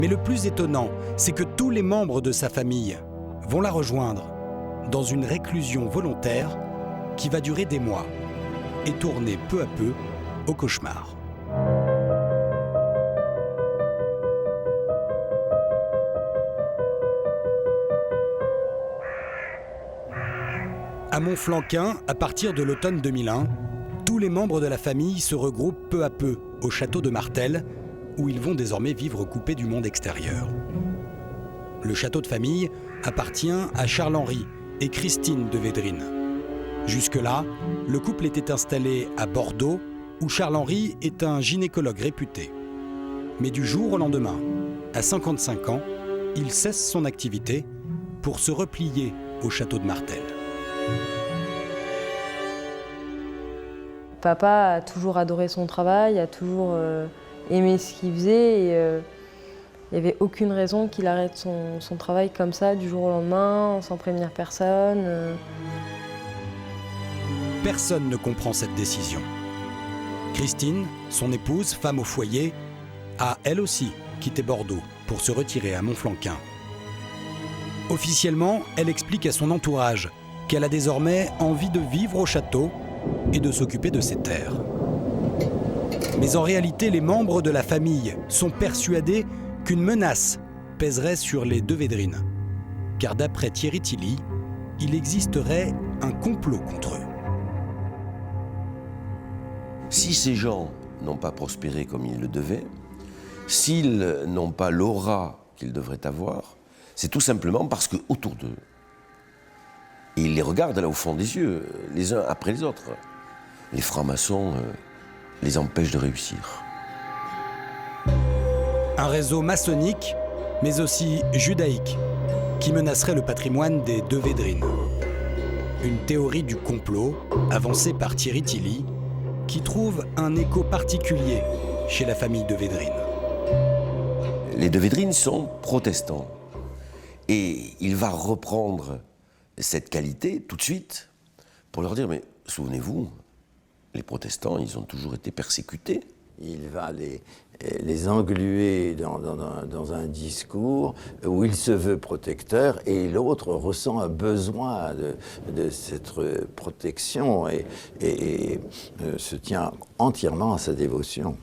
Mais le plus étonnant, c'est que tous les membres de sa famille vont la rejoindre dans une réclusion volontaire qui va durer des mois et tourner peu à peu au cauchemar. À Montflanquin, à partir de l'automne 2001, tous les membres de la famille se regroupent peu à peu au château de Martel, où ils vont désormais vivre coupés du monde extérieur. Le château de famille appartient à Charles-Henri et Christine de Védrines. Jusque-là, le couple était installé à Bordeaux, où Charles-Henri est un gynécologue réputé. Mais du jour au lendemain, à 55 ans, il cesse son activité pour se replier au château de Martel. Papa a toujours adoré son travail, a toujours aimé ce qu'il faisait et il n'y avait aucune raison qu'il arrête son travail comme ça du jour au lendemain, sans prévenir personne. Personne ne comprend cette décision. Christine, son épouse, femme au foyer, a elle aussi quitté Bordeaux pour se retirer à Montflanquin. Officiellement, elle explique à son entourage qu'elle a désormais envie de vivre au château et de s'occuper de ses terres. Mais en réalité, les membres de la famille sont persuadés qu'une menace pèserait sur les de Védrines. Car d'après Thierry Tilly, il existerait un complot contre eux. Si ces gens n'ont pas prospéré comme ils le devaient, s'ils n'ont pas l'aura qu'ils devraient avoir, c'est tout simplement parce qu'autour d'eux, et ils les regardent là au fond des yeux, les uns après les autres, les francs-maçons les empêchent de réussir. Un réseau maçonnique, mais aussi judaïque, qui menacerait le patrimoine des de Védrines. Une théorie du complot avancée par Thierry Tilly, qui trouve un écho particulier chez la famille de Védrines. Les de Védrines sont protestants. Et il va reprendre cette qualité tout de suite pour leur dire, mais souvenez-vous, les protestants, ils ont toujours été persécutés. Il va les engluer dans un discours où il se veut protecteur et l'autre ressent un besoin de cette protection et se tient entièrement à sa dévotion.